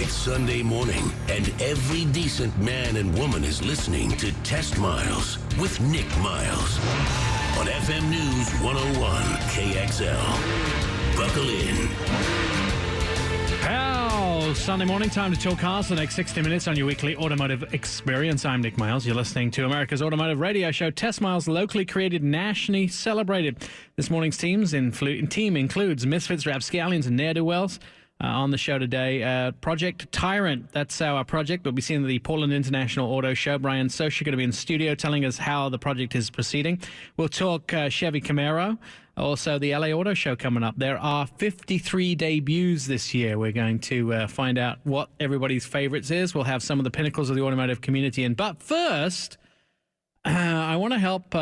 It's Sunday morning, and every decent man and woman is listening to Test Miles with Nick Miles on FM News 101 KXL. Buckle in. Pal, Sunday morning, time to talk cars the next 60 minutes on your weekly automotive experience. I'm Nick Miles. You're listening to America's automotive radio show, Test Miles, locally created, nationally celebrated. This morning's team includes Misfits, Rapscallions, and Ne'er-Do-Wells. On the show today, Project Tyrant. That's our project. We'll be seeing the Portland International Auto Show. Brian Socha going to be in studio telling us how the project is proceeding. We'll talk Chevy Camaro. Also, the LA Auto Show coming up. There are 53 debuts this year. We're going to find out what everybody's favorites is. We'll have some of the pinnacles of the automotive community in. But first, I want to help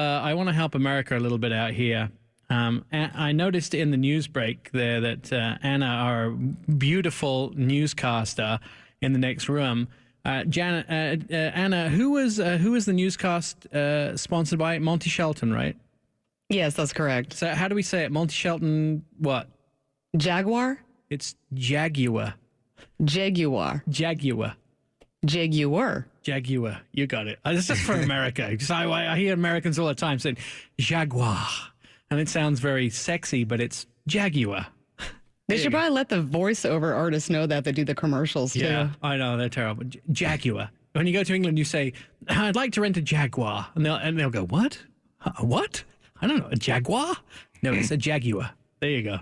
America a little bit out here. I noticed in the news break there that Anna, our beautiful newscaster in the next room, Anna, who was the newscast sponsored by? Monty Shelton, right? Yes, that's correct. So how do we say it? Monty Shelton what? Jaguar? It's Jaguar. Jaguar. Jaguar. Jaguar. Jaguar. You got it. It's just for America. I hear Americans all the time saying Jaguar. And it sounds very sexy, but it's Jaguar. They should probably let the voiceover artists know that they do the commercials, too. Yeah, I know. They're terrible. Jaguar. When you go to England, you say, I'd like to rent a Jaguar. And they'll go, what? What? I don't know. A Jaguar? No, it's a Jaguar. There you go.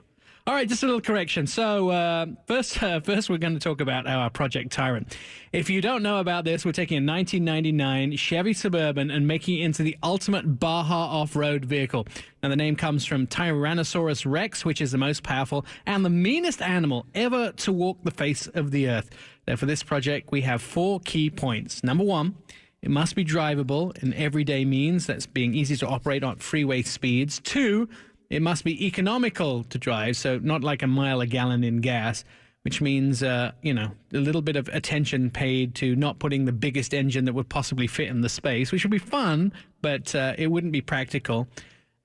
All right, just a little correction. So first we're going to talk about our Project Tyrant. If you don't know about this, we're taking a 1999 Chevy Suburban and making it into the ultimate Baja off-road vehicle. Now, the name comes from Tyrannosaurus Rex, which is the most powerful and the meanest animal ever to walk the face of the earth. Now, for this project, we have 4 key points. Number 1, it must be drivable in everyday means. That's being easy to operate on freeway speeds. 2, it must be economical to drive, so not like a mile a gallon in gas, which means, a little bit of attention paid to not putting the biggest engine that would possibly fit in the space, which would be fun, but it wouldn't be practical.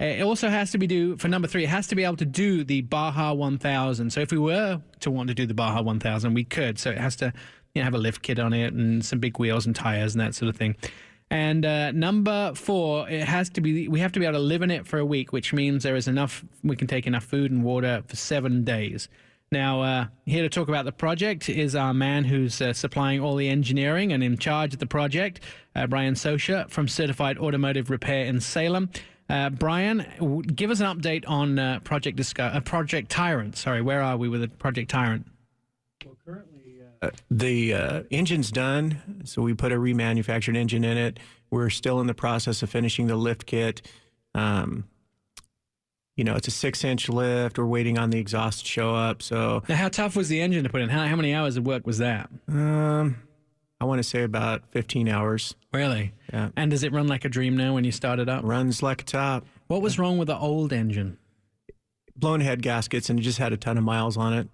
It also has to be for number 3, it has to be able to do the Baja 1000. So if we were to want to do the Baja 1000, we could. So it has to have a lift kit on it and some big wheels and tires and that sort of thing. And number 4, we have to be able to live in it for a week, which means we can take enough food and water for 7 days. Now, here to talk about the project is our man who's supplying all the engineering and in charge of the project, Brian Socha from Certified Automotive Repair in Salem. Brian, give us an update on Project Tyrant. Sorry, where are we with the Project Tyrant? Well, currently, the engine's done, so we put a remanufactured engine in it. We're still in the process of finishing the lift kit. It's a 6-inch lift. We're waiting on the exhaust to show up. So, now, how tough was the engine to put in? How many hours of work was that? I want to say about 15 hours. Really? Yeah. And does it run like a dream now when you start it up? Runs like a top. What was wrong with the old engine? Blown head gaskets, and it just had a ton of miles on it.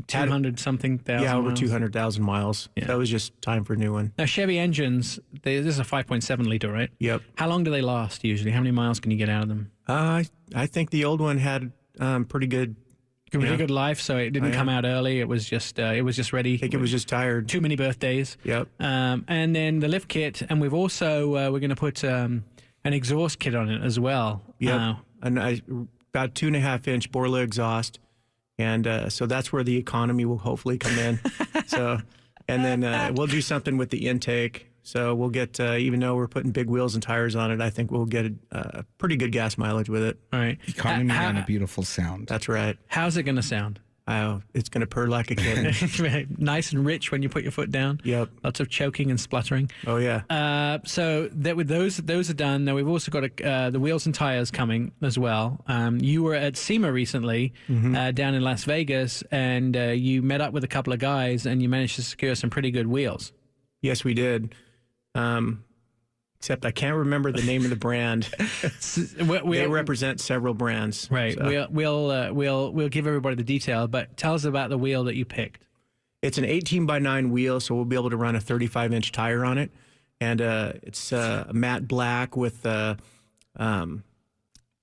200-something thousand Yeah, over miles? 200,000 miles. Yeah. That was just time for a new one. Now, Chevy engines, this is a 5.7 liter, right? Yep. How long do they last usually? How many miles can you get out of them? I think the old one had pretty good... Pretty good life, so it didn't come out early. It was just ready. I think it was just tired. Too many birthdays. Yep. And then the lift kit, and we've also we're going to put an exhaust kit on it as well. Yep. About 2.5-inch Borla exhaust. And so that's where the economy will hopefully come in. And then we'll do something with the intake. So we'll get, even though we're putting big wheels and tires on it, I think we'll get a pretty good gas mileage with it. All right. Economy and a beautiful sound. That's right. How's it going to sound? It's going to purr like a kitten. Nice and rich when you put your foot down. Yep. Lots of choking and spluttering. Oh, yeah. So that with those are done. Now we've also got the wheels and tires coming as well. You were at SEMA recently down in Las Vegas, and you met up with a couple of guys, and you managed to secure some pretty good wheels. Yes, we did. Except I can't remember the name of the brand. They represent several brands. Right. So. We'll give everybody the detail, but tell us about the wheel that you picked. It's an 18x9 wheel, so we'll be able to run a 35-inch tire on it. And it's a matte black with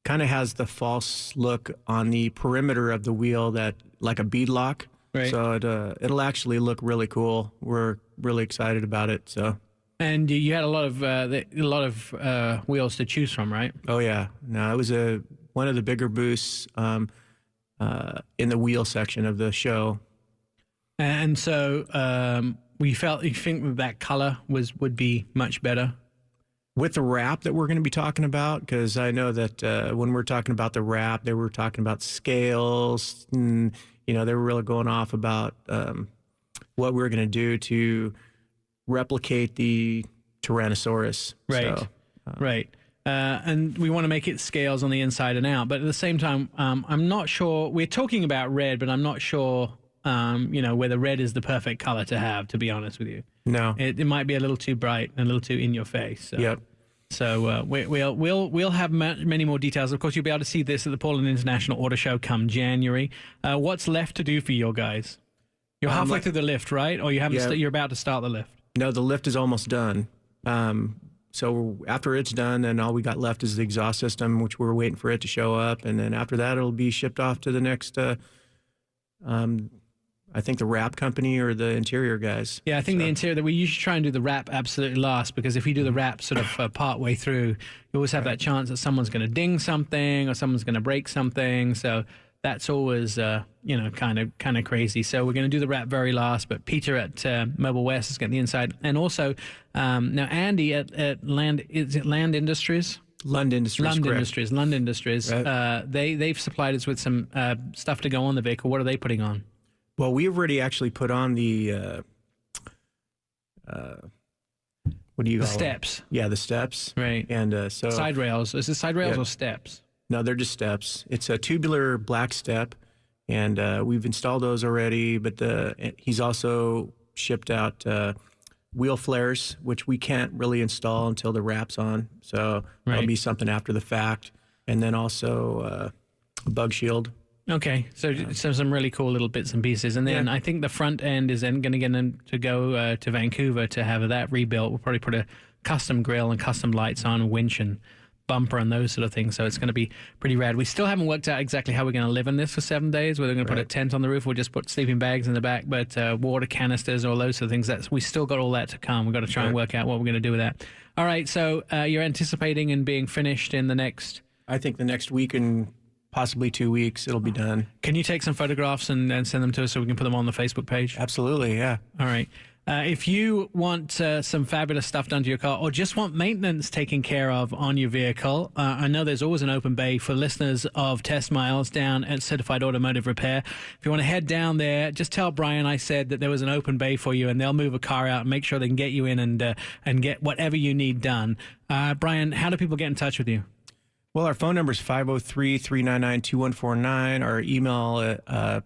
kind of has the false look on the perimeter of the wheel that like a bead lock. Right. So it'll actually look really cool. We're really excited about it. So. And you had a lot of wheels to choose from, right? Oh yeah, no, it was one of the bigger booths in the wheel section of the show. And so you think that color would be much better with the wrap that we're going to be talking about, because I know that when we're talking about the wrap, they were talking about scales, and they were really going off about what we were going to do to replicate the Tyrannosaurus. Right, so, right. And we want to make it scales on the inside and out, but at the same time, I'm not sure. We're talking about red, but I'm not sure. Whether red is the perfect color to have. To be honest with you, no, it might be a little too bright and a little too in your face. So. Yep. So we'll have many more details. Of course, you'll be able to see this at the Portland International Auto Show come January. What's left to do for you guys? You're halfway through the lift, right? Or you haven't? You're about to start the lift. No, the lift is almost done. So after it's done, then all we got left is the exhaust system, which we're waiting for it to show up, and then after that, it'll be shipped off to the next. I think the wrap company or the interior guys. Yeah, I think the interior, that we usually try and do the wrap absolutely last, because if you do the wrap sort of part way through, you always have that chance that someone's going to ding something or someone's going to break something. So that's always, kind of crazy. So we're going to do the wrap very last, but Peter at Mobile West is getting the inside. And also, now Andy at Land Industries? Lund Industries. Lund Industries. Right. They've supplied us with some stuff to go on the vehicle. What are they putting on? Well, we've already actually put on the what do you call them? Steps. Yeah, the steps. Right. And so side rails. Is it side rails or steps? No, they're just steps. It's a tubular black step, and we've installed those already. But he's also shipped out wheel flares, which we can't really install until the wrap's on. So that'll be something after the fact, and then also a bug shield. Okay, so some really cool little bits and pieces. And then I think the front end is then going to get them to go to Vancouver to have that rebuilt. We'll probably put a custom grill and custom lights on, winch and bumper and those sort of things. So it's going to be pretty rad. We still haven't worked out exactly how we're going to live in this for 7 days, whether we're going to put a tent on the roof or just put sleeping bags in the back, but water canisters, all those sort of things. We still got all that to come. We've got to try and work out what we're going to do with that. All right, so you're anticipating and being finished in the next... I think the next week and possibly 2 weeks, it'll be done. Can you take some photographs and send them to us so we can put them on the Facebook page? Absolutely, yeah. All right. If you want some fabulous stuff done to your car or just want maintenance taken care of on your vehicle, I know there's always an open bay for listeners of Test Miles down at Certified Automotive Repair. If you want to head down there, just tell Brian I said that there was an open bay for you, and they'll move a car out and make sure they can get you in and get whatever you need done. Brian, how do people get in touch with you? Well, our phone number is 503-399-2149. Our email, our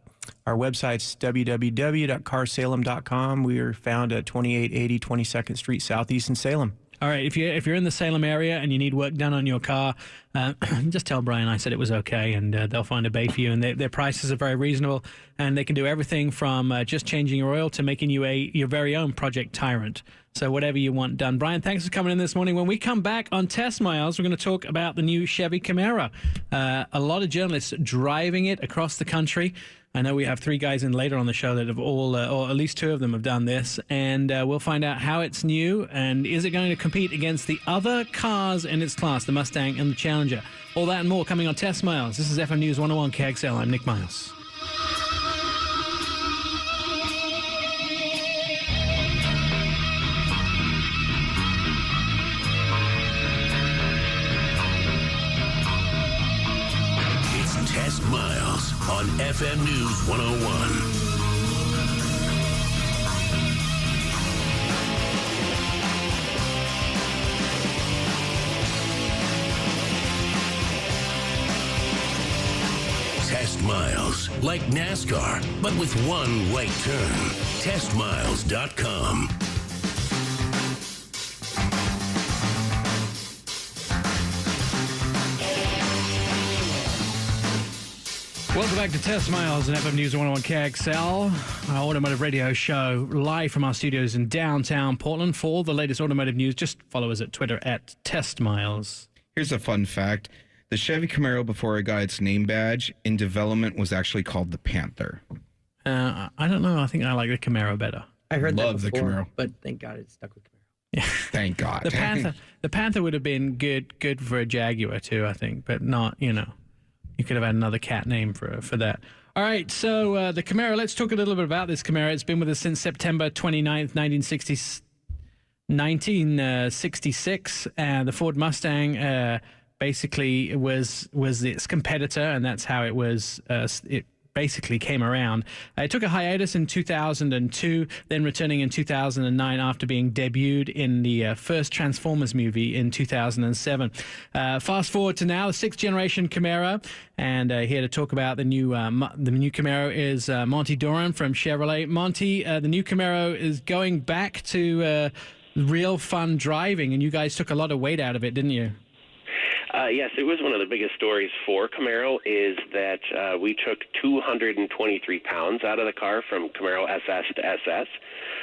website's www.carsalem.com. We are found at 2880 22nd Street Southeast in Salem. All right, if you're in the Salem area and you need work done on your car, just tell Brian I said it was okay, and they'll find a bay for you. And their prices are very reasonable, and they can do everything from just changing your oil to making you your very own Project Tyrant. So whatever you want done. Brian, thanks for coming in this morning. When we come back on Test Miles, we're going to talk about the new Chevy Camaro. A lot of journalists driving it across the country. I know we have 3 guys in later on the show that have all, or at least 2 of them have done this, and we'll find out how it's new and is it going to compete against the other cars in its class, the Mustang and the Challenger. All that and more coming on Test Miles. This is FM News 101 KXL. I'm Nick Miles. Test Miles on FM News 101. Test Miles, like NASCAR, but with one right turn. TestMiles.com. Welcome back to Test Miles and FM News 101 KXL, our automotive radio show, live from our studios in downtown Portland. For the latest automotive news, just follow us at Twitter at Test Miles. Here's a fun fact. The Chevy Camaro, before it got its name badge, in development was actually called the Panther. I don't know. I think I like the Camaro better. I heard Love that the before, Camaro. but thank God it stuck with Camaro. Thank God. The Panther would have been good for a Jaguar too, I think, but not, you could have had another cat name for that. All right, so the Camaro, let's talk a little bit about this Camaro. It's been with us since September 29th, 1966. The Ford Mustang basically was its competitor, and that's how it was. It basically came around. It took a hiatus in 2002, then returning in 2009 after being debuted in the first Transformers movie in 2007. Fast forward to now, the sixth generation Camaro, and here to talk about the new Camaro is Monty Doran from Chevrolet. Monty, the new Camaro is going back to real fun driving, and you guys took a lot of weight out of it, didn't you? Yes, it was one of the biggest stories for Camaro is that we took 223 pounds out of the car from Camaro SS to SS.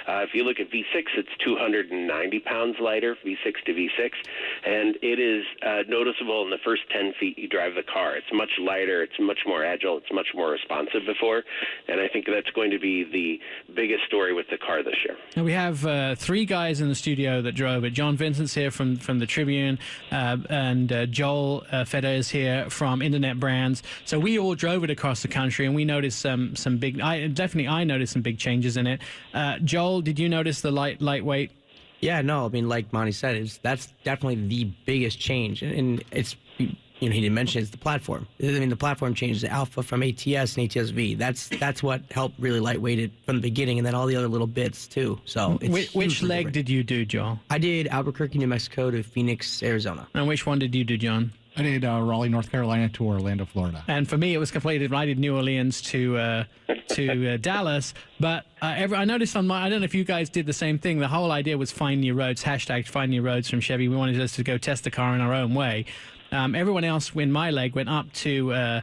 If you look at V6, it's 290 pounds lighter, V6 to V6, and it is noticeable in the first 10 feet you drive the car. It's much lighter, it's much more agile, it's much more responsive before, and I think that's going to be the biggest story with the car this year. Now we have three guys in the studio that drove it. John Vincent's here from the Tribune, and Joel Feder is here from Internet Brands. So we all drove it across the country, and we noticed some big. I noticed some big changes in it. Joel, did you notice the lightweight? Yeah, no, I mean, like Monty said, that's definitely the biggest change, and it's, he didn't mention it's the platform. I mean, the platform changed the Alpha from ATS and ATS-V. That's what helped really lightweight it from the beginning, and then all the other little bits too. So it's which leg did you do, Joel? I did Albuquerque, New Mexico to Phoenix, Arizona. And which one did you do, John? I did Raleigh, North Carolina to Orlando, Florida. And for me, it was completed. I did New Orleans to Dallas. But I noticed on I don't know if you guys did the same thing. The whole idea was find new roads, hashtag find new roads from Chevy. We wanted us to go test the car in our own way. Everyone else in my leg went up to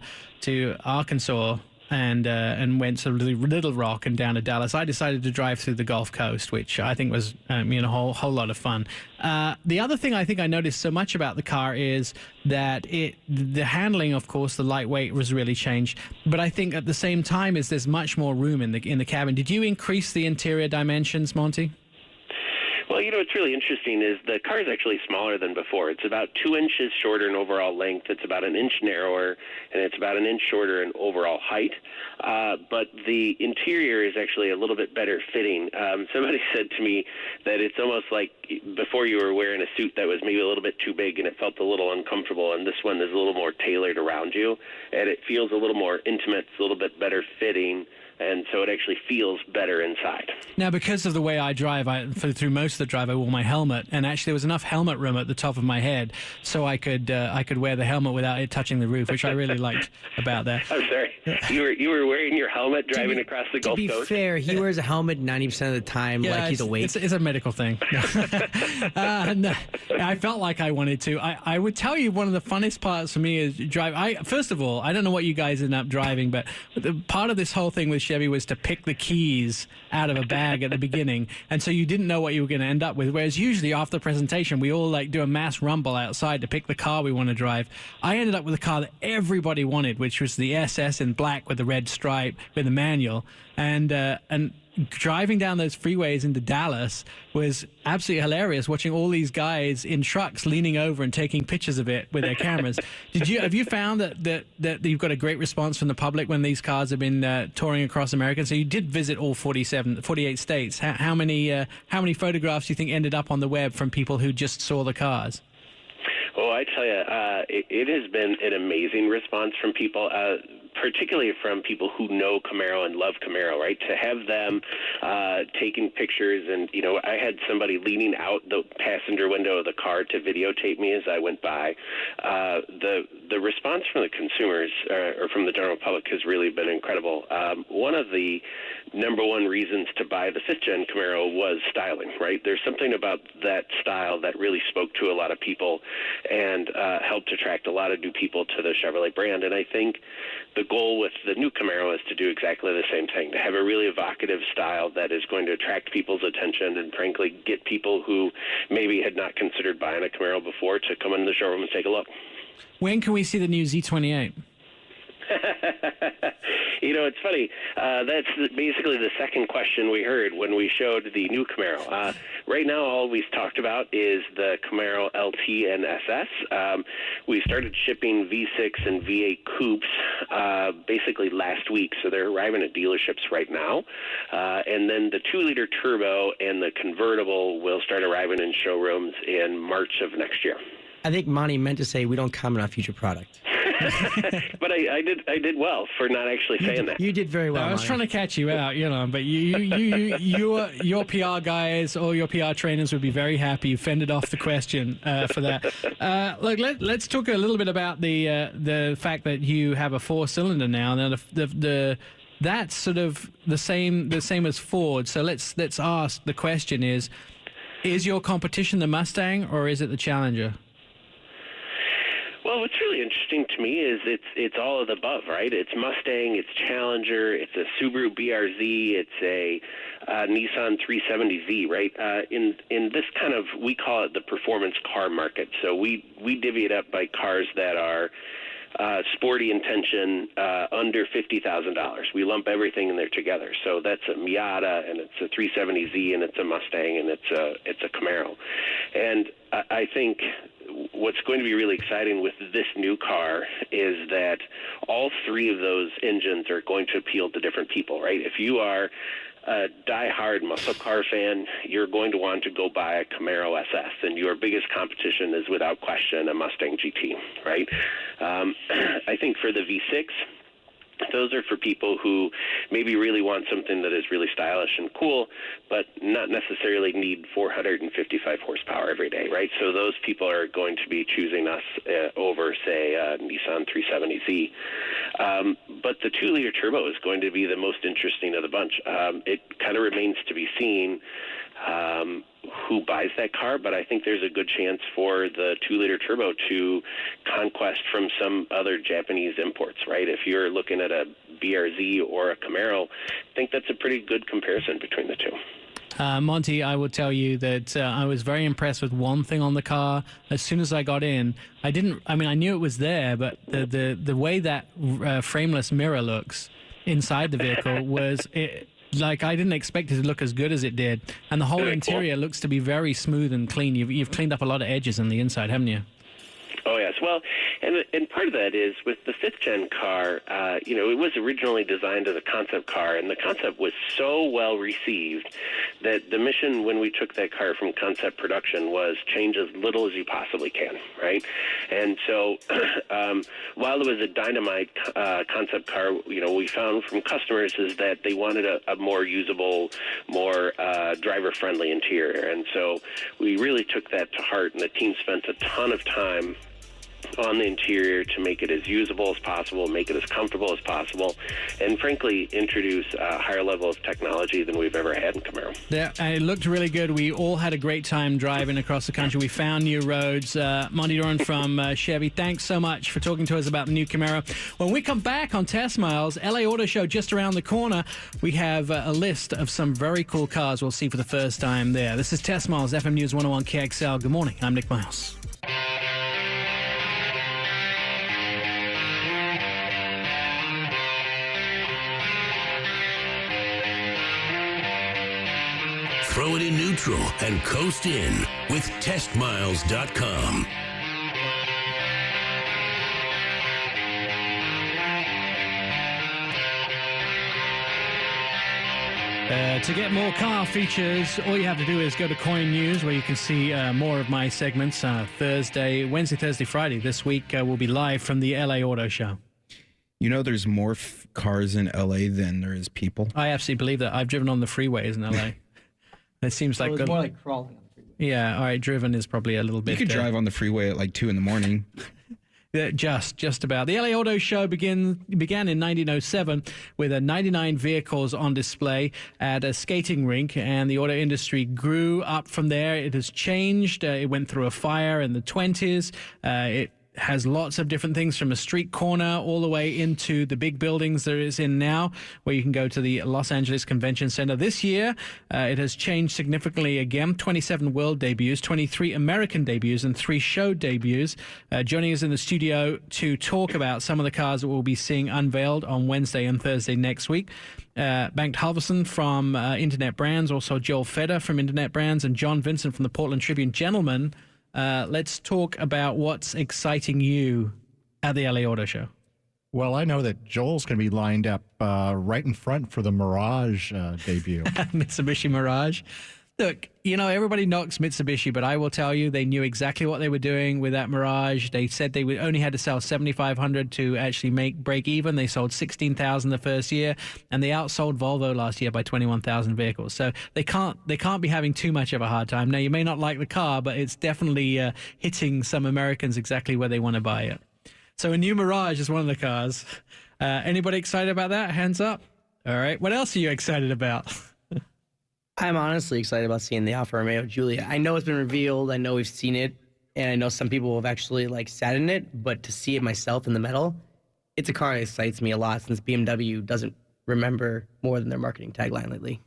Arkansas and went to Little Rock and down to Dallas. I decided to drive through the Gulf Coast, which I think was a whole lot of fun. The other thing I think I noticed so much about the car is that the handling, of course, the lightweight was really changed. But I think at the same time is there's much more room in the cabin. Did you increase the interior dimensions, Monty? Well, what's really interesting is the car is actually smaller than before. It's about 2 inches shorter in overall length. It's about an inch narrower, and it's about an inch shorter in overall height. But the interior is actually a little bit better fitting. Somebody said to me that it's almost like before you were wearing a suit that was maybe a little bit too big and it felt a little uncomfortable, and this one is a little more tailored around you, and it feels a little more intimate. It's a little bit better fitting. And so it actually feels better inside. Now, because of the way I drive, through most of the drive, I wore my helmet, and actually there was enough helmet room at the top of my head, so I could wear the helmet without it touching the roof, which I really liked about that. I'm sorry, you were wearing your helmet driving across the Gulf Coast? To be fair, he wears a helmet 90% of the time, like he's awake. It's a medical thing. No, I felt like I wanted to. I would tell you one of the funnest parts for me is drive. First of all, I don't know what you guys end up driving, but part of this whole thing with Chevy was to pick the keys out of a bag at the beginning, and so you didn't know what you were going to end up with, whereas usually after the presentation we all do a mass rumble outside to pick the car we want to drive. I ended up with a car that everybody wanted, which was the SS in black with the red stripe with the manual, and driving down those freeways into Dallas was absolutely hilarious, watching all these guys in trucks leaning over and taking pictures of it with their cameras. Have you found that you've got a great response from the public when these cars have been touring across America? So you did visit all 48 states. How many photographs do you think ended up on the web from people who just saw the cars? Oh, I tell you, it has been an amazing response from people, particularly from people who know Camaro and love Camaro, right? To have them taking pictures, and, I had somebody leaning out the passenger window of the car to videotape me as I went by. The response from the consumers or from the general public has really been incredible. One of the number one reasons to buy the 5th Gen Camaro was styling, right? There's something about that style that really spoke to a lot of people and helped attract a lot of new people to the Chevrolet brand. And I think the goal with the new Camaro is to do exactly the same thing, to have a really evocative style that is going to attract people's attention and, frankly, get people who maybe had not considered buying a Camaro before to come into the showroom and take a look. When can we see the new Z28? It's funny. That's basically the second question we heard when we showed the new Camaro. Right now, all we've talked about is the Camaro LT and SS. We started shipping V6 and V8 coupes basically last week, so they're arriving at dealerships right now. And then the 2-liter turbo and the convertible will start arriving in showrooms in March of next year. I think Monty meant to say we don't comment on future product. But I did well for not actually saying that. You did very well. I was Monty. trying to catch you out, but your PR guys or your PR trainers would be very happy. You fended off the question for that. Look, let's talk a little bit about the fact that you have a 4-cylinder now. Now, that's sort of the same as Ford. So let's ask the question: is your competition the Mustang or is it the Challenger? Well, what's really interesting to me is it's all of the above, right? It's Mustang, it's Challenger, it's a Subaru BRZ, it's a Nissan 370Z, right? In this kind of, we call it the performance car market. So we divvy it up by cars that are sporty intention, under $50,000. We lump everything in there together. So that's a Miata, and it's a 370Z, and it's a Mustang, and it's a Camaro. And I think what's going to be really exciting with this new car is that all three of those engines are going to appeal to different people, right? If you are a die-hard muscle car fan, you're going to want to go buy a Camaro SS, and your biggest competition is without question a Mustang GT, right? I think for the V6, those are for people who maybe really want something that is really stylish and cool, but not necessarily need 455 horsepower every day, right? So those people are going to be choosing us over, say, Nissan 370Z. But the 2-liter turbo is going to be the most interesting of the bunch. It kind of remains to be seen who buys that car, but I think there's a good chance for the 2-liter turbo to conquest from some other Japanese imports, right? If you're looking at a BRZ or a Camaro, I think that's a pretty good comparison between the two. Monty, I will tell you that I was very impressed with one thing on the car. As soon as I got in, I knew it was there, but the way that frameless mirror looks inside the vehicle was... Like, I didn't expect it to look as good as it did. And the whole interior looks to be very smooth and clean. You've cleaned up a lot of edges on the inside, haven't you? Oh, yes. Well, and part of that is with the 5th-gen car, it was originally designed as a concept car, and the concept was so well received that the mission when we took that car from concept production was change as little as you possibly can, right? And so while it was a dynamite concept car, we found from customers is that they wanted a more usable, more driver-friendly interior. And so we really took that to heart, and the team spent a ton of time on the interior to make it as usable as possible, make it as comfortable as possible, and frankly introduce a higher level of technology than we've ever had in Camaro. Yeah, it looked really good. We all had a great time driving across the country. We found new roads. Monty Doran from Chevy, thanks so much for talking to us about the new Camaro. When we come back on Test Miles, LA Auto Show just around the corner, we have a list of some very cool cars we'll see for the first time there. This is Test Miles, FM News 101 KXL. Good morning, I'm Nick Miles. Throw it in neutral and coast in with testmiles.com. To get more car features, all you have to do is go to Coin News, where you can see more of my segments. Wednesday, Thursday, Friday this week will be live from the LA Auto Show. There's more cars in LA than there is people. I absolutely believe that. I've driven on the freeways in LA. It seems like it's more like crawling on the freeway. Yeah, all right, driven is probably a little bit... You could drive on the freeway at like 2 in the morning. Yeah, just about. The LA Auto Show began in 1907 with 99 vehicles on display at a skating rink, and the auto industry grew up from there. It has changed. It went through a fire in the 20s. It has lots of different things from a street corner all the way into the big buildings there is in now, where you can go to the Los Angeles Convention Center. This year, it has changed significantly again. 27 world debuts, 23 American debuts, and 3 show debuts. Joining us in the studio to talk about some of the cars that we'll be seeing unveiled on Wednesday and Thursday next week. Bengt Halverson from Internet Brands, also Joel Feder from Internet Brands, and John Vincent from the Portland Tribune. Gentlemen, let's talk about what's exciting you at the LA Auto Show. Well, I know that Joel's going to be lined up right in front for the Mirage debut. Mitsubishi Mirage. Look, everybody knocks Mitsubishi, but I will tell you, they knew exactly what they were doing with that Mirage. They said they only had to sell 7,500 to actually break even. They sold 16,000 the first year, and they outsold Volvo last year by 21,000 vehicles. So they can't be having too much of a hard time. Now, you may not like the car, but it's definitely hitting some Americans exactly where they want to buy it. So a new Mirage is one of the cars. Anybody excited about that? Hands up. All right. What else are you excited about? I'm honestly excited about seeing the Alfa Romeo Giulia. I know it's been revealed. I know we've seen it. And I know some people have actually sat in it. But to see it myself in the metal, it's a car that excites me a lot since BMW doesn't remember more than their marketing tagline lately.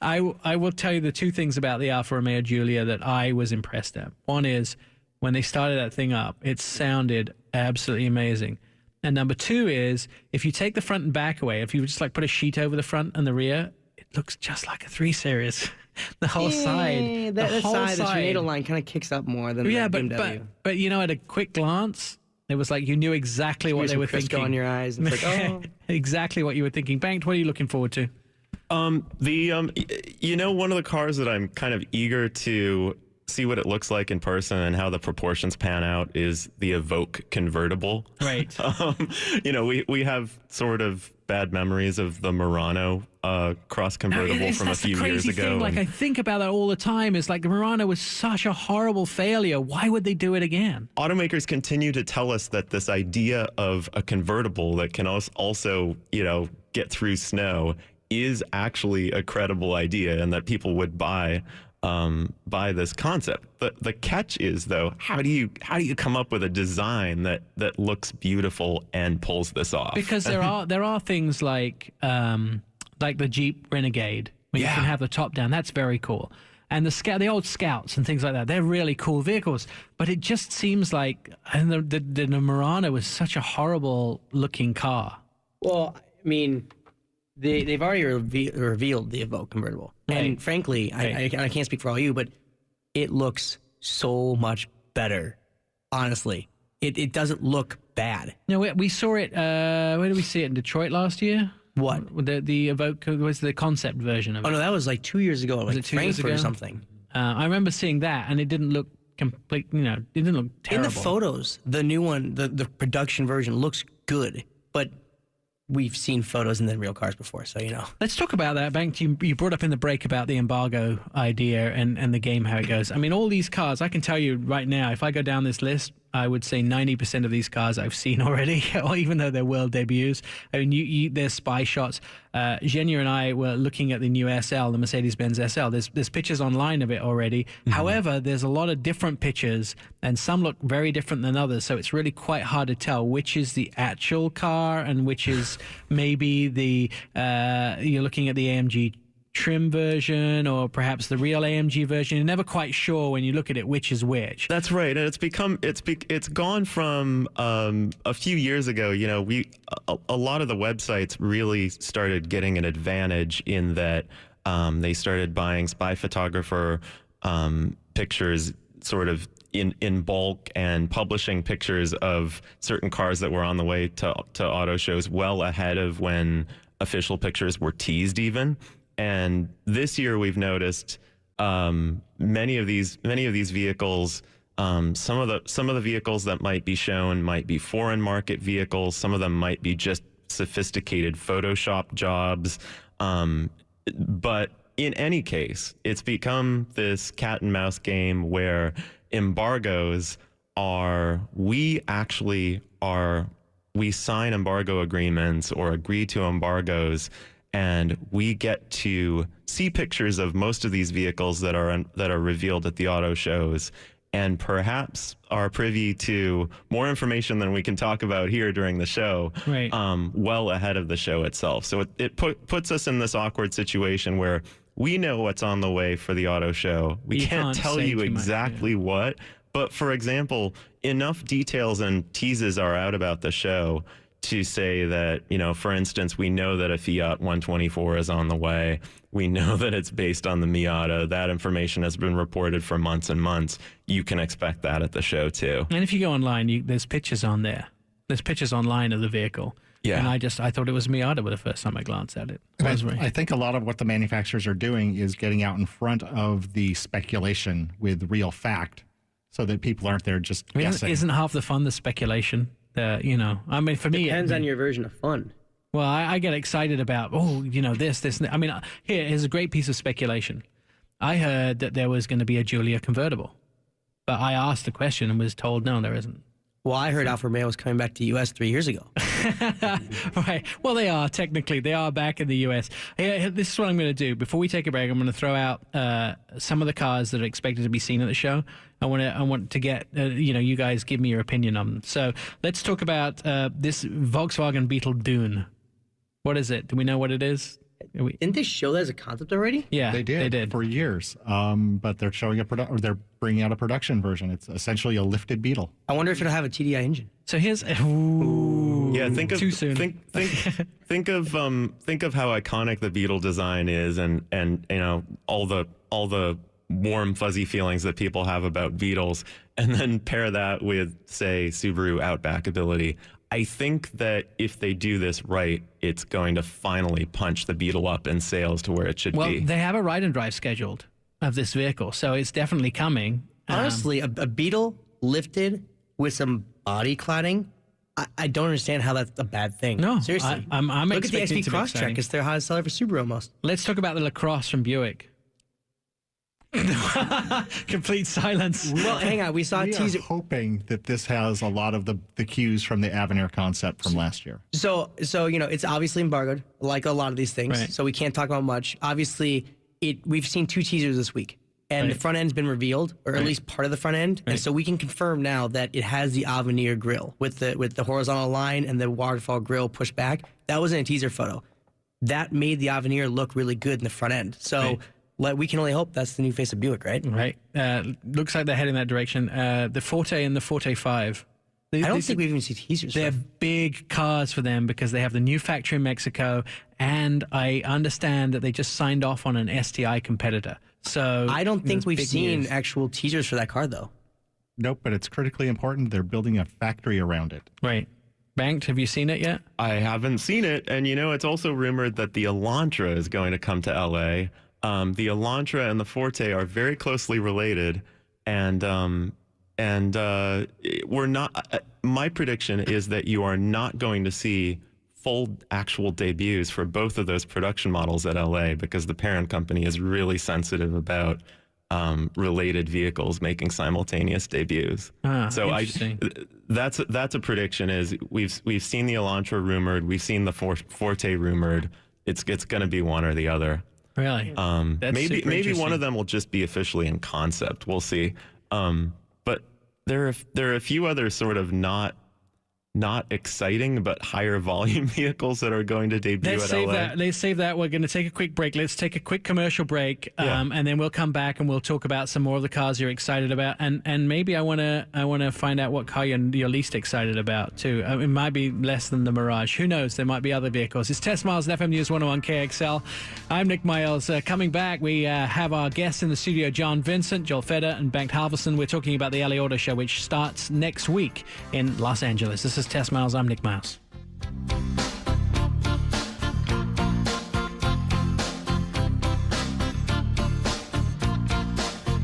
I will tell you the 2 things about the Alfa Romeo Giulia that I was impressed at. One is when they started that thing up, it sounded absolutely amazing. And number 2 is if you take the front and back away, if you just put a sheet over the front and the rear, looks just like a 3 Series. The whole side. The tornado line kind of kicks up more than the BMW. But at a quick glance, it was like you knew exactly what they were thinking. On your eyes. And it's like, oh. Exactly what you were thinking. Bengt, what are you looking forward to? One of the cars that I'm kind of eager to see what it looks like in person and how the proportions pan out is the Evoque convertible. Right. We have sort of bad memories of the Murano cross convertible from a few years ago. I think about that all the time. Is the Murano was such a horrible failure. Why would they do it again? Automakers continue to tell us that this idea of a convertible that can also get through snow is actually a credible idea and that people would buy this concept. The catch is, though, how do you come up with a design that looks beautiful and pulls this off? Because there are things like the Jeep Renegade, where you can have the top down. That's very cool. And the old Scouts and things like that, they're really cool vehicles. But it just seems like the Murano was such a horrible looking car. Well, I mean, they've already revealed the Evoque convertible. Right. And frankly, I can't speak for all you, but it looks so much better. Honestly, it doesn't look bad. No, we saw it. Where did we see it? In Detroit last year? What? The Evoque was the concept version of it. Oh, no, that was 2 years ago. Was it 2 years ago? Or something. I remember seeing that, and it didn't look complete. It didn't look terrible. In the photos, the new one, the production version looks good, but we've seen photos and then real cars before, so Let's talk about that, Bengt. You brought up in the break about the embargo idea and the game, how it goes. I mean, all these cars, I can tell you right now, if I go down this list, I would say 90% of these cars I've seen already, or even though they're world debuts. I mean, they're spy shots. Zhenya and I were looking at the new SL, the Mercedes-Benz SL. There's pictures online of it already. Mm-hmm. However, there's a lot of different pictures, and some look very different than others, so it's really quite hard to tell which is the actual car and which is maybe you're looking at the AMG trim version or perhaps the real AMG version. You're never quite sure when you look at it which is which. That's right, and it's gone from a few years ago. A lot of the websites really started getting an advantage in that they started buying spy photographer pictures sort of in bulk and publishing pictures of certain cars that were on the way to auto shows well ahead of when official pictures were teased even. And this year we've noticed many of these vehicles. Some of the vehicles that might be shown might be foreign market vehicles. Some of them might be just sophisticated Photoshop jobs. But in any case, it's become this cat and mouse game where embargoes we sign embargo agreements or agree to embargoes, and we get to see pictures of most of these vehicles that are revealed at the auto shows. and perhaps are privy to more information than we can talk about here during the show, Right. well ahead of the show itself. So it puts us in this awkward situation where we know what's on the way for the auto show. We You can't can't tell say you too much, exactly what, but for example, enough details and teases are out about the show to say that, for instance, we know that a Fiat 124 is on the way. We know that it's based on the Miata. That information has been reported for months and months. You can expect that at the show too. And if you go online, there's pictures on there. There's pictures online of the vehicle. Yeah. And I thought it was Miata the first time I glanced at it. I think a lot of what the manufacturers are doing is getting out in front of the speculation with real fact so that people aren't there just guessing. Isn't half the fun the speculation? I mean, for me, Depends on your version of fun. Well, I get excited about, this. I mean, here's a great piece of speculation. I heard that there was going to be a Giulia convertible, but I asked the question and was told, no, there isn't. Well, I heard Alfa Romeo was coming back to the U.S. 3 years ago. Right. Well, they are back in the U.S. Here, this is what I'm going to do. Before we take a break, I'm going to throw out some of the cars that are expected to be seen at the show. I want to get, you guys give me your opinion on them. So let's talk about this Volkswagen Beetle Dune. What is it? Do we know what it is? Didn't they show that as a concept already? Yeah, They did for years. But they're showing they're bringing out a production version. It's essentially a lifted Beetle. I wonder if it'll have a TDI engine. So here's think of too soon. Think of how iconic the Beetle design is, and all the warm fuzzy feelings that people have about Beetles, and then pair that with, say, Subaru Outback ability. I think that if they do this right, it's going to finally punch the Beetle up in sales to where it should be. Well, they have a ride and drive scheduled of this vehicle, so it's definitely coming. Honestly, a Beetle lifted with some body cladding, I don't understand how that's a bad thing. No, seriously. I'm Look at the expecting XP to be Crosstrek. exciting. It's their highest seller for Subaru almost. Let's talk about the LaCrosse from Buick. Complete silence. Well, hang on. We saw a We teaser. are hoping that this has a lot of the cues from the Avenir concept from last year. So it's obviously embargoed, like a lot of these things. Right. So we can't talk about much. Obviously, we've seen 2 teasers this week, and the front end's been revealed, or at least part of the front end. And so we can confirm now that it has the Avenir grille with the horizontal line and the waterfall grille pushed back. That wasn't a teaser photo. That made the Avenir look really good in the front end. So we can only hope that's the new face of Buick, right? Right. Looks like they're heading that direction. The Forte and the Forte 5. I don't think we've even seen teasers. They're big cars for them because they have the new factory in Mexico, and I understand that they just signed off on an STI competitor. So I don't think that's we've big seen news. actual teasers for that car, though. Nope, but it's critically important. They're building a factory around it. Right. Banked, have you seen it yet? I haven't seen it, and it's also rumored that the Elantra is going to come to LA. The Elantra and the Forte are very closely related, and we're not. My prediction is that you are not going to see full actual debuts for both of those production models at LA because the parent company is really sensitive about related vehicles making simultaneous debuts. So that's a prediction. Is we've seen the Elantra rumored, we've seen the Forte rumored. It's going to be one or the other. Really? That's Maybe super one interesting. of them will just be officially in concept. We'll see. But there are a few other sort of not exciting but higher volume vehicles that are going to debut Let's at save LA. that. Let's save that. We're going to take a quick break. Let's take a quick commercial break, and then we'll come back and we'll talk about some more of the cars you're excited about, and maybe I want to find out what car you're least excited about too. It might be less than the Mirage. Who knows? There might be other vehicles. It's Test Miles and FM News 101 KXL. I'm Nick Miles. Coming back, we have our guests in the studio, John Vincent, Joel Feder, and Bengt Halverson. We're talking about the LA Auto Show, which starts next week in Los Angeles. This is Test Miles. I'm Nick Miles.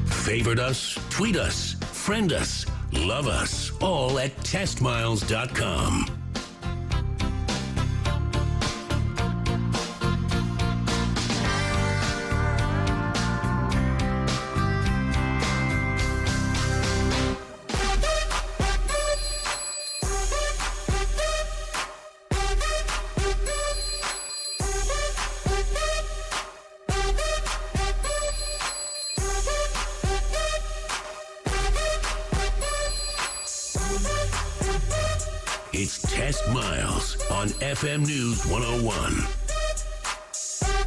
Favorite us, tweet us, friend us, love us, all at testmiles.com. Test Miles on FM News 101.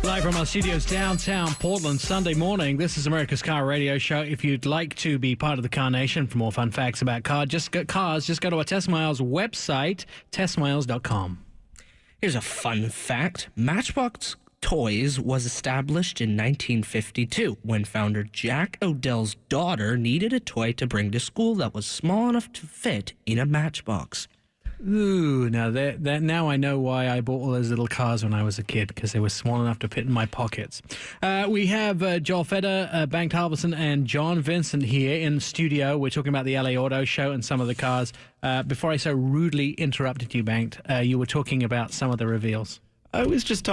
Live from our studios downtown Portland, Sunday morning. This is America's Car Radio Show. If you'd like to be part of the Car Nation, for more fun facts about cars, just go to our Test Miles website, testmiles.com. Here's a fun fact. Matchbox Toys was established in 1952 when founder Jack Odell's daughter needed a toy to bring to school that was small enough to fit in a matchbox. Ooh, now now I know why I bought all those little cars when I was a kid, because they were small enough to fit in my pockets. We have Joel Feder, Bengt Halverson, and John Vincent here in the studio. We're talking about the LA Auto Show and some of the cars. Before I so rudely interrupted you, Bengt, you were talking about some of the reveals. I was just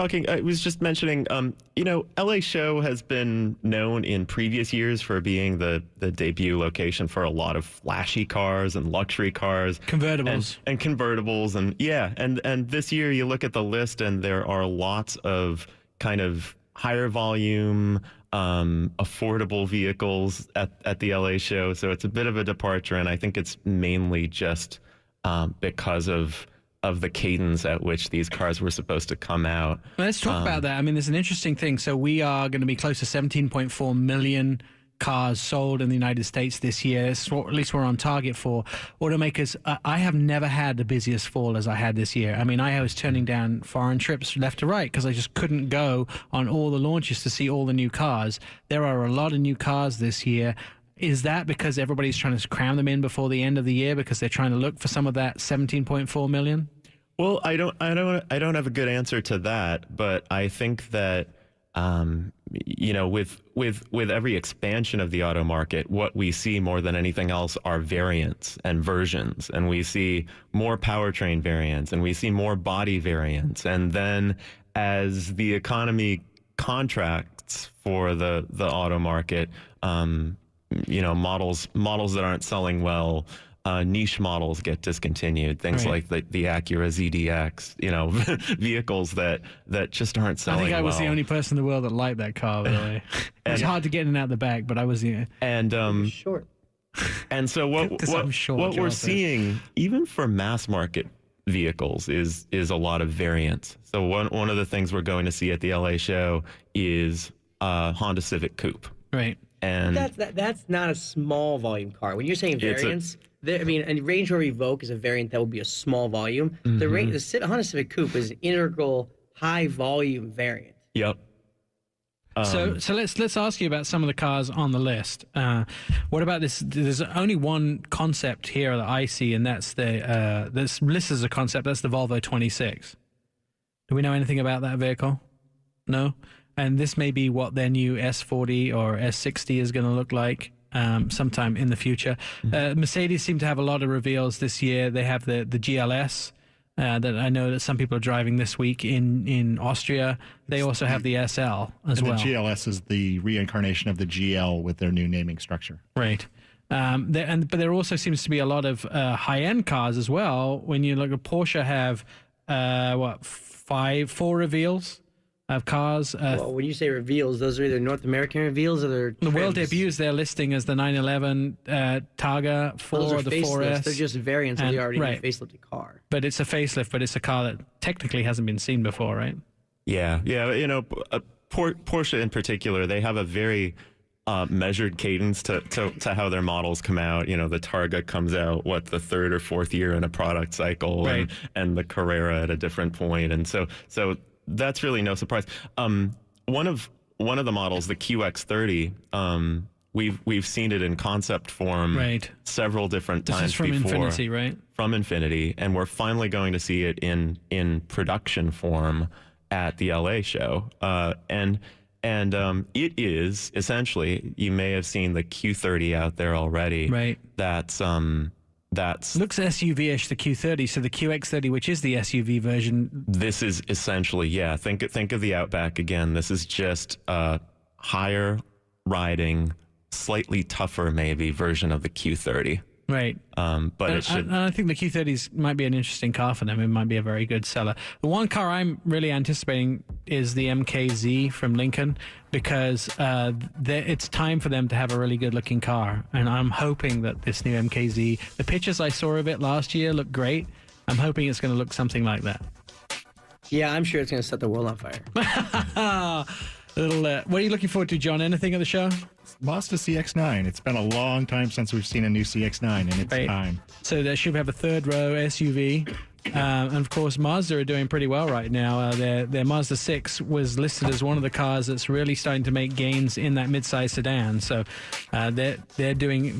mentioning, LA Show has been known in previous years for being the debut location for a lot of flashy cars and luxury cars. Convertibles. And convertibles. And this year you look at the list and there are lots of kind of higher volume, affordable vehicles at the LA Show. So it's a bit of a departure. And I think it's mainly just because of the cadence at which these cars were supposed to come out. Let's talk about that. I mean, there's an interesting thing. So we are going to be close to 17.4 million cars sold in the United States this year. At least we're on target for. Automakers, I have never had the busiest fall as I had this year. I mean, I was turning down foreign trips left to right because I just couldn't go on all the launches to see all the new cars. There are a lot of new cars this year. Is that because everybody's trying to cram them in before the end of the year because they're trying to look for some of that 17.4 million? Well, I don't have a good answer to that, but I think that with every expansion of the auto market, what we see more than anything else are variants and versions, and we see more powertrain variants, and we see more body variants, and then as the economy contracts for the auto market, models that aren't selling well, niche models get discontinued. Things like the Acura ZDX, vehicles that just aren't selling well. I think I was the only person in the world that liked that car, by the way. It was hard to get in and out the back, but I was the... And short. And so what we're seeing, even for mass market vehicles, is a lot of variance. So one of the things we're going to see at the LA Show is Honda Civic Coupe. Right. And that's not a small volume car. When you're saying variants, a Range Rover Evoque is a variant that will be a small volume. Mm-hmm. The Honda Civic Coupe is an integral high volume variant. Yep. So let's ask you about some of the cars on the list. What about this? There's only one concept here that I see, and that's this list is a concept. That's the Volvo 26. Do we know anything about that vehicle? No. And this may be what their new S40 or S60 is going to look like sometime in the future. Mercedes seem to have a lot of reveals this year. They have the GLS that I know that some people are driving this week in Austria. They also have the SL as well. The GLS is the reincarnation of the GL with their new naming structure. Right. But there also seems to be a lot of high-end cars as well. When you look at Porsche, have 4 reveals of cars. Well, when you say reveals, those are either North American reveals or they're the world debuts they're listing as the 911 Targa 4 or the 4S. They're just variants of the already facelifted car. But it's a facelift, but it's a car that technically hasn't been seen before, right? Yeah. Porsche in particular, they have a very measured cadence to how their models come out. The Targa comes out the 3rd or 4th year in a product cycle, right. and the Carrera at a different point, and so that's really no surprise. One of the models, the QX30, we've seen it in concept form several different times this is from before. Infiniti, right? From Infiniti, and we're finally going to see it in production form at the LA Show. And it is essentially, you may have seen the Q30 out there already. Right. That's looks SUV-ish, the Q30. So the QX30, which is the SUV version. This is essentially, think of the Outback again. This is just a higher riding, slightly tougher maybe version of the Q30. Right. But it should. I think the Q30s might be an interesting car for them. It might be a very good seller. The one car I'm really anticipating is the MKZ from Lincoln, because it's time for them to have a really good looking car. And I'm hoping that this new MKZ, the pictures I saw of it last year look great. I'm hoping it's going to look something like that. Yeah, I'm sure it's going to set the world on fire. What are you looking forward to, John? Anything of the show? Mazda CX-9. It's been a long time since we've seen a new CX-9, and it's time. So they should have a third row SUV. And of course, Mazda are doing pretty well right now. Their Mazda 6 was listed as one of the cars that's really starting to make gains in that midsize sedan. So they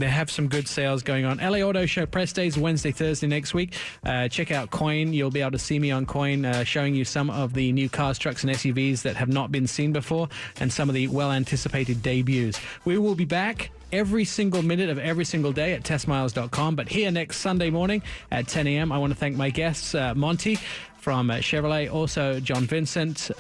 have some good sales going on. LA Auto Show press days Wednesday, Thursday next week. Check out Coin. You'll be able to see me on Coin showing you some of the new cars, trucks, and SUVs that have not been seen before, and some of the well-anticipated debuts. We will be back every single minute of every single day at testmiles.com. But here next Sunday morning at 10 a.m., I want to thank my guests, Monty from Chevrolet, also John Vincent,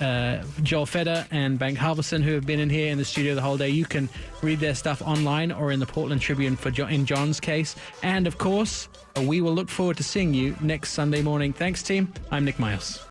Joel Feder, and Bank Halverson, who have been in here in the studio the whole day. You can read their stuff online or in the Portland Tribune in John's case. And, of course, we will look forward to seeing you next Sunday morning. Thanks, team. I'm Nick Miles.